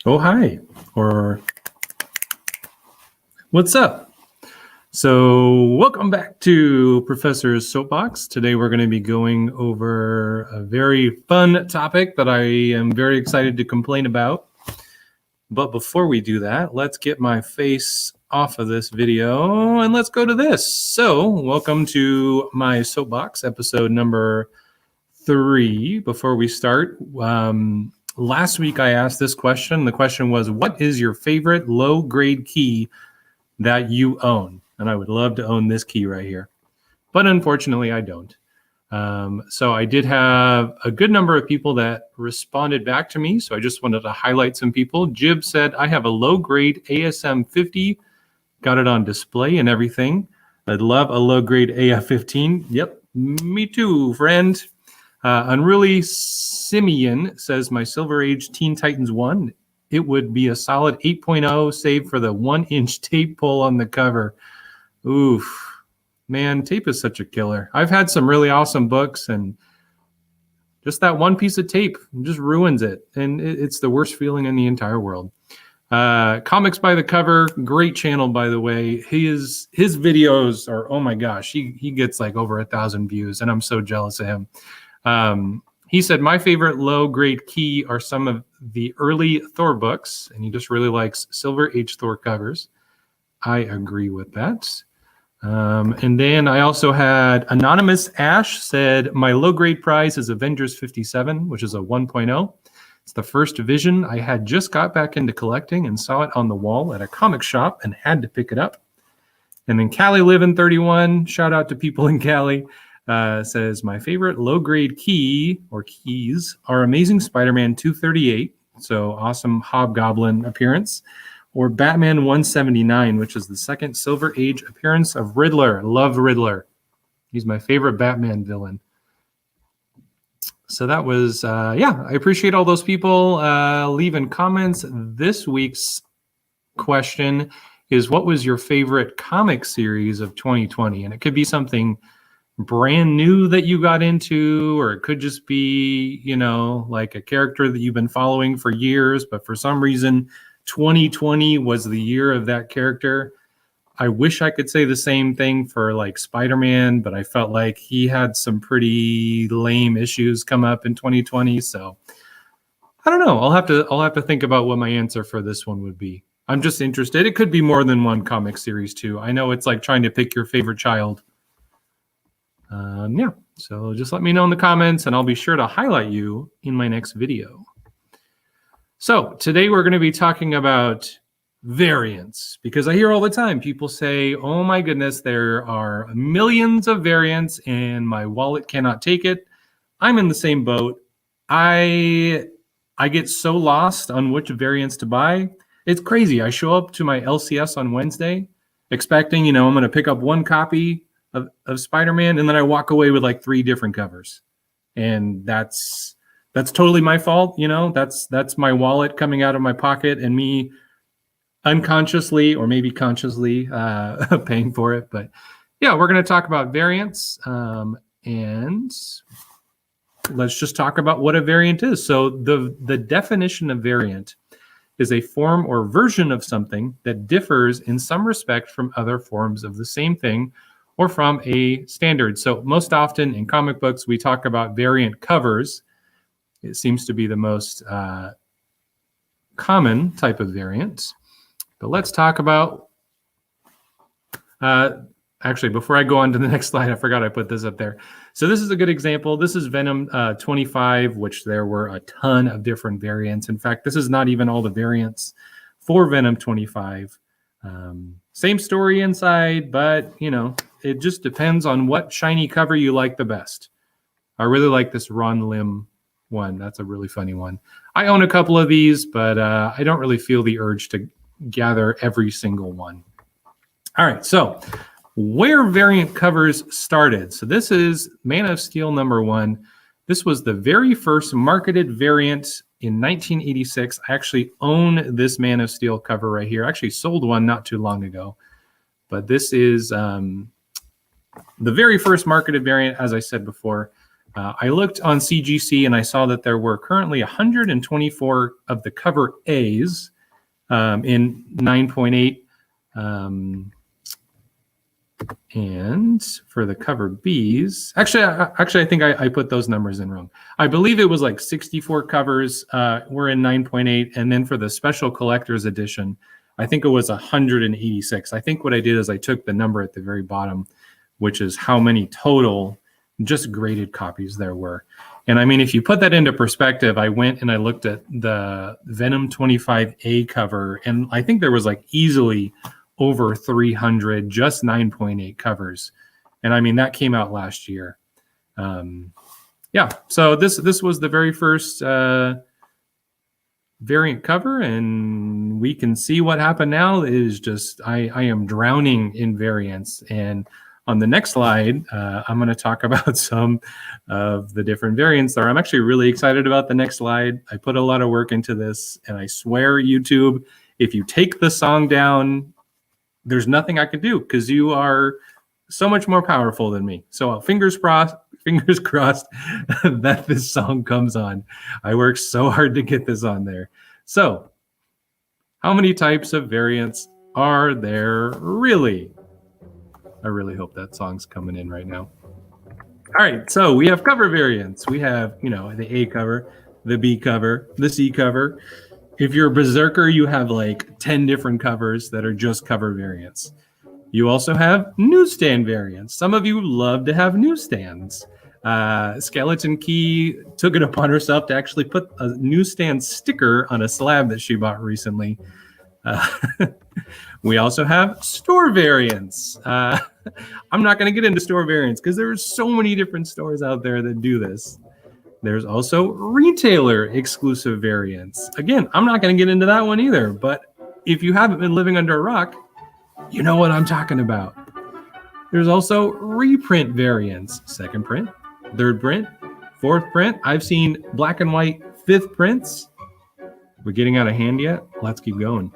Oh, hi, or what's up? So welcome back to Professor's Soapbox. Today we're going to be going over a very fun topic that I am very excited to complain about. But before we do that, let's get my face off of this video and let's go to this. So welcome to my Soapbox, episode number 3. Before we start, last week I asked this question. The question was, what is your favorite low-grade key that you own? And I would love to own this key right here. But unfortunately, I don't. So I did have a good number of people that responded back to me. So I just wanted to highlight some people. Jib said, I have a low-grade ASM 50. Got it on display and everything. I'd love a low-grade AF 15. Yep, me too, friend. Unruly Simeon says, my Silver Age Teen Titans 1. It would be a solid 8.0 save for the 1-inch tape pull on the cover. Oof. Man, tape is such a killer. I've had some really awesome books, and just that one piece of tape just ruins it. And it's the worst feeling in the entire world. Comics by the Cover, great channel, by the way. His videos are, oh my gosh, he gets like over 1,000 views, and I'm so jealous of him. He said, my favorite low-grade key are some of the early Thor books, and he just really likes Silver Age Thor covers. I agree with that. And then I also had Anonymous Ash said, my low-grade prize is Avengers 57, which is a 1.0. It's the first Vision. I had just got back into collecting and saw it on the wall at a comic shop and had to pick it up. And then Cali Livin 31, shout out to people in Cali, says, my favorite low-grade key or keys are Amazing Spider-Man 238, so awesome Hobgoblin appearance, or Batman 179, which is the second Silver Age appearance of Riddler. Love Riddler. He's my favorite Batman villain. So that was, I appreciate all those people leaving comments. This week's question is, what was your favorite comic series of 2020? And it could be something brand new that you got into, or it could just be, like a character that you've been following for years, but for some reason 2020 was the year of that character. I wish I could say the same thing for like Spider-Man, but I felt like he had some pretty lame issues come up in 2020. So I don't know. I'll have to think about what my answer for this one would be. I'm just interested. It could be more than one comic series too. I know it's like trying to pick your favorite child. So just let me know in the comments, and I'll be sure to highlight you in my next video. So today we're going to be talking about variants, because I hear all the time people say, oh my goodness, there are millions of variants and my wallet cannot take it. I'm in the same boat. I get so lost on which variants to buy. It's crazy. I show up to my LCS on Wednesday expecting, I'm going to pick up one copy of Spider-Man, and then I walk away with like 3 different covers. And that's totally my fault. That's my wallet coming out of my pocket and me unconsciously or maybe consciously paying for it. But yeah, we're going to talk about variants, and let's just talk about what a variant is. So the definition of variant is a form or version of something that differs in some respect from other forms of the same thing or from a standard. So most often in comic books, we talk about variant covers. It seems to be the most common type of variant. But let's talk about, actually, before I go on to the next slide, I forgot I put this up there. So this is a good example. This is Venom 25, which there were a ton of different variants. In fact, this is not even all the variants for Venom 25. Same story inside, but, it just depends on what shiny cover you like the best. I really like this Ron Lim one. That's a really funny one. I own a couple of these, but I don't really feel the urge to gather every single one. All right, so where variant covers started. So this is Man of Steel #1. This was the very first marketed variant in 1986. I actually own this Man of Steel cover right here. I actually sold one not too long ago. But this is the very first marketed variant, as I said before. I looked on CGC and I saw that there were currently 124 of the cover A's in 9.8. And for the cover B's, actually, I think I put those numbers in wrong. I believe it was like 64 covers were in 9.8. And then for the special collector's edition, I think it was 186. I think what I did is I took the number at the very bottom, which is how many total just graded copies there were. And I mean, if you put that into perspective, I went and I looked at the Venom 25A cover, and I think there was like easily over 300 just 9.8 covers. And I mean, that came out last year. Yeah, so this was the very first variant cover, and we can see what happened now is just I am drowning in variants. And on the next slide, I'm going to talk about some of the different variants there. I'm actually really excited about the next slide. I put a lot of work into this, and I swear, YouTube, if you take the song down, there's nothing I can do because you are so much more powerful than me. So fingers crossed that this song comes on. I worked so hard to get this on there. So how many types of variants are there really? I really hope that song's coming in right now. All right, so we have cover variants. We have, the A cover, the B cover, the C cover. If you're a berserker, you have like 10 different covers that are just cover variants. You also have newsstand variants. Some of you love to have newsstands. Skeleton Key took it upon herself to actually put a newsstand sticker on a slab that she bought recently. We also have store variants. I'm not going to get into store variants because there are so many different stores out there that do this. There's also retailer exclusive variants. Again, I'm not going to get into that one either, but if you haven't been living under a rock, you know what I'm talking about. There's also reprint variants. Second print, third print, fourth print. I've seen black and white fifth prints. We're getting out of hand yet? Let's keep going.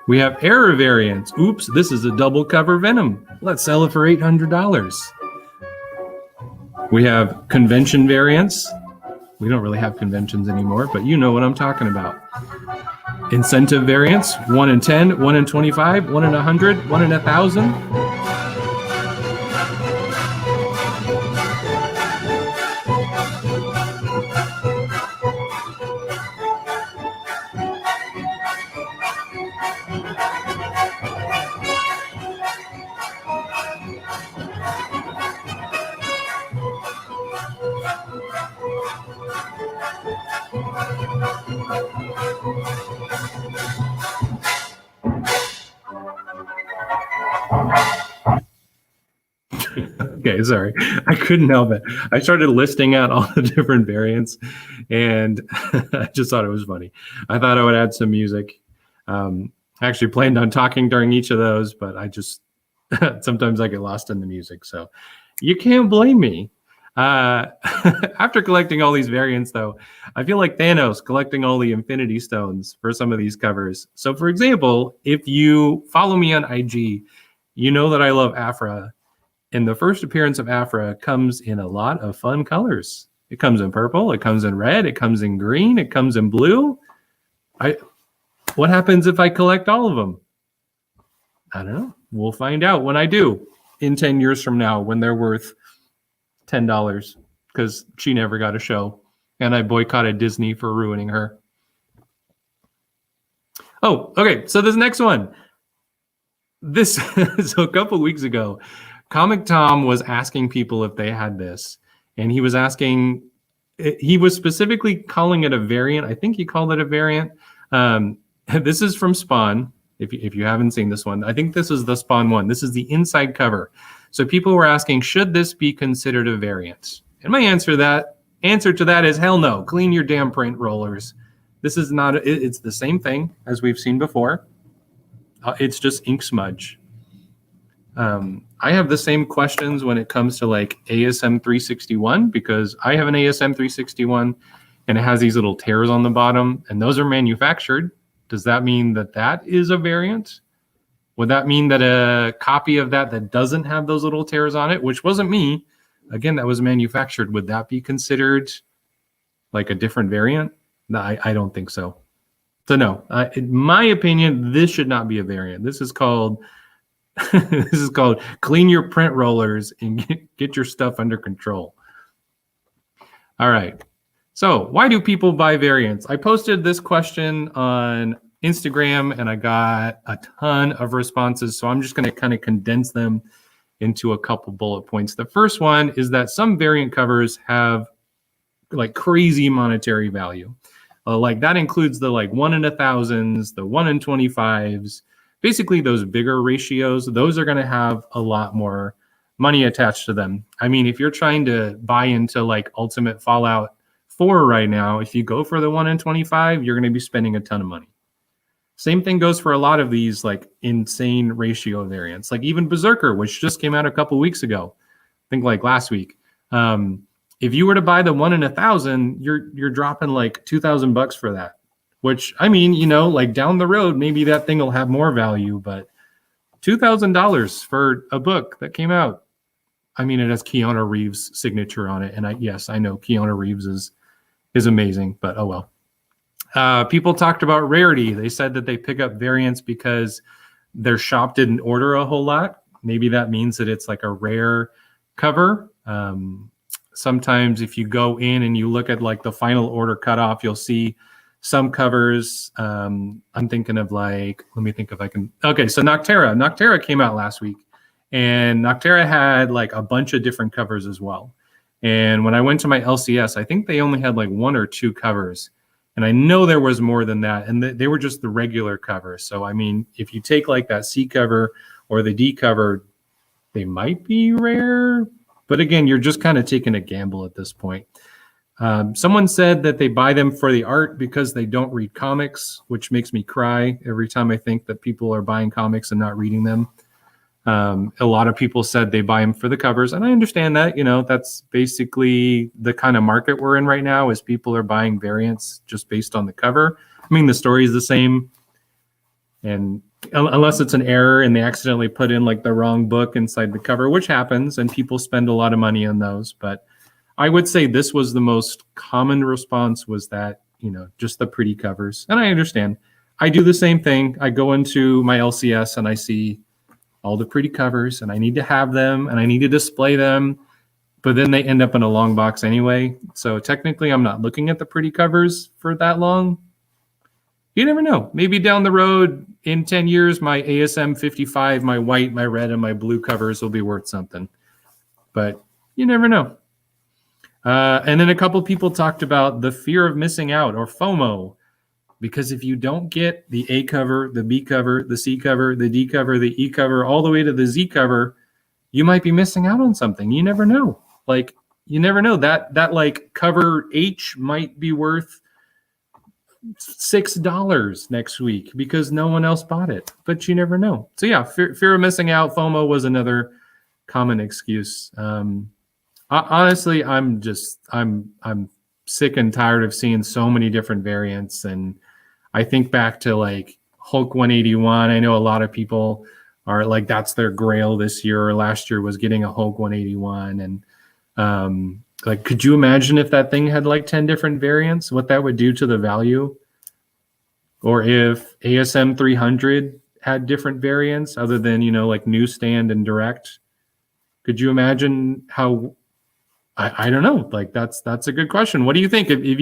We have error variants. Oops, this is a double cover Venom. Let's sell it for $800. We have convention variants. We don't really have conventions anymore, but you know what I'm talking about. Incentive variants, 1 in 10, 1 in 25, 1 in 100, 1 in 1,000. Okay, sorry. I couldn't help it. I started listing out all the different variants, and I just thought it was funny. I thought I would add some music. I actually planned on talking during each of those, but I just sometimes I get lost in the music, so you can't blame me. After collecting all these variants, though, I feel like Thanos collecting all the Infinity Stones for some of these covers. So, for example, if you follow me on IG, you know that I love Aphra. And the first appearance of Aphra comes in a lot of fun colors. It comes in purple, it comes in red, it comes in green, it comes in blue. What happens if I collect all of them? I don't know. We'll find out when I do in 10 years from now when they're worth $10 because she never got a show and I boycotted Disney for ruining her. Oh, okay. So this next one. So a couple weeks ago, Comic Tom was asking people if they had this, and he was specifically calling it a variant. I think he called it a variant. This is from Spawn. If you haven't seen this one, I think this is the Spawn one. This is the inside cover. So people were asking, should this be considered a variant? And my answer to that is hell no. Clean your damn print rollers. This is not. It's the same thing as we've seen before. It's just ink smudge. I have the same questions when it comes to like ASM 361 because I have an ASM 361 and it has these little tears on the bottom and those are manufactured. Does that mean that is a variant? Would that mean that a copy of that doesn't have those little tears on it, which wasn't me, again, that was manufactured. Would that be considered like a different variant? No, I don't think so. So no, in my opinion, this should not be a variant. This is called this is called clean your print rollers and get your stuff under control. All right. So why do people buy variants? I posted this question on Instagram and I got a ton of responses. So I'm just going to kind of condense them into a couple bullet points. The first one is that some variant covers have like crazy monetary value. Like that includes the like 1 in 1,000s, the 1 in 25s, basically those bigger ratios. Those are going to have a lot more money attached to them. I mean, if you're trying to buy into like Ultimate Fallout 4 right now, if you go for the 1 in 25, you're going to be spending a ton of money. Same thing goes for a lot of these like insane ratio variants, like even Berserker, which just came out a couple weeks ago, I think like last week. If you were to buy the 1 in 1,000, you're dropping like $2,000 for that. Which, I mean, you know, like down the road, maybe that thing will have more value, but $2,000 for a book that came out. I mean, it has Keanu Reeves' signature on it, and I know Keanu Reeves is amazing, but oh well. People talked about rarity. They said that they pick up variants because their shop didn't order a whole lot. Maybe that means that it's like a rare cover. Sometimes if you go in and you look at like the final order cutoff, you'll see some covers. I'm thinking of like, let me think if I can. Okay, so Noctera. Noctera came out last week, and Noctera had like a bunch of different covers as well. And when I went to my LCS, I think they only had like 1 or 2 covers. And I know there was more than that. And they were just the regular covers. So, I mean, if you take like that C cover or the D cover, they might be rare. But again, you're just kind of taking a gamble at this point. Someone said that they buy them for the art because they don't read comics, which makes me cry every time I think that people are buying comics and not reading them. A lot of people said they buy them for the covers, and I understand that. You know, that's basically the kind of market we're in right now, is people are buying variants just based on the cover. I mean, the story is the same, and unless it's an error and they accidentally put in like the wrong book inside the cover, which happens, and people spend a lot of money on those. But I would say this was the most common response, was that, you know, just the pretty covers. And I understand. I do the same thing. I go into my LCS and I see all the pretty covers and I need to have them and I need to display them, but then they end up in a long box anyway. So technically I'm not looking at the pretty covers for that long. You never know. Maybe down the road in 10 years, my ASM 55, my white, my red, and my blue covers will be worth something. But you never know. And then a couple people talked about the fear of missing out, or FOMO, because if you don't get the A cover, the B cover, the C cover, the D cover, the E cover, all the way to the Z cover, you might be missing out on something. You never know. Like, you never know. That like cover H might be worth $6 next week because no one else bought it, but you never know. So yeah, fear of missing out, FOMO, was another common excuse. Honestly, I'm sick and tired of seeing so many different variants. And I think back to like Hulk 181. I know a lot of people are like, that's their grail this year, or last year was getting a Hulk 181. And like, could you imagine if that thing had like 10 different variants, what that would do to the value? Or if ASM 300 had different variants other than, you know, like newsstand and direct? Could you imagine how? I don't know. Like, that's a good question. What do you think? If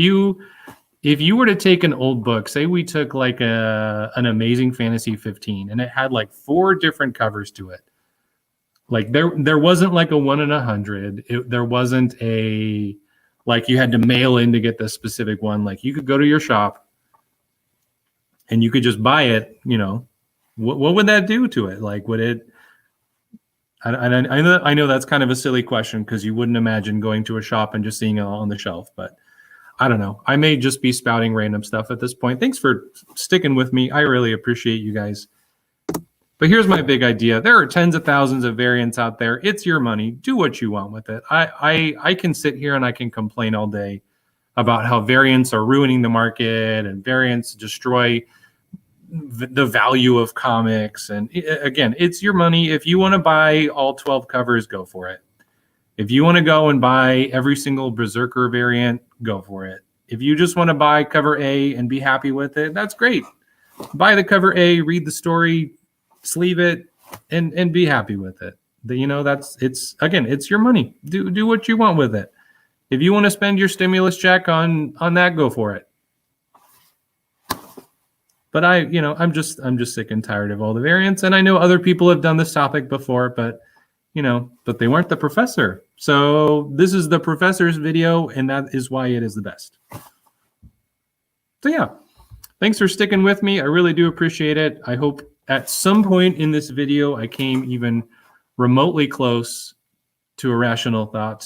you were to take an old book, say we took like an Amazing Fantasy 15, and it had like 4 different covers to it. Like there wasn't like a 1 in 100. There wasn't a, like, you had to mail in to get the specific one. Like, you could go to your shop and you could just buy it. You know, what would that do to it? Like, would it? I know that's kind of a silly question, because you wouldn't imagine going to a shop and just seeing it on the shelf, but I don't know. I may just be spouting random stuff at this point. Thanks for sticking with me. I really appreciate you guys. But here's my big idea. There are tens of thousands of variants out there. It's your money. Do what you want with it. I can sit here and I can complain all day about how variants are ruining the market and variants destroy the value of comics. And again, it's your money. If you want to buy all 12 covers, go for it. If you want to go and buy every single Berserker variant, go for it. If you just want to buy cover A and be happy with it, that's great. Buy the cover A, read the story, sleeve it, and be happy with it. It's your money. Do what you want with it. If you want to spend your stimulus check on that, go for it. But I'm just sick and tired of all the variants, and I know other people have done this topic before, but they weren't the professor. So this is the professor's video, and that is why it is the best. So yeah, thanks for sticking with me. I really do appreciate it. I hope at some point in this video I came even remotely close to a rational thought.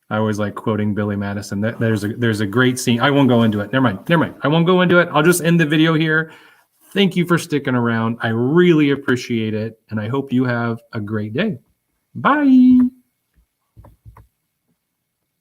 I always like quoting Billy Madison. There's a great scene. I won't go into it. Never mind. I won't go into it. I'll just end the video here. Thank you for sticking around. I really appreciate it, and I hope you have a great day. Bye.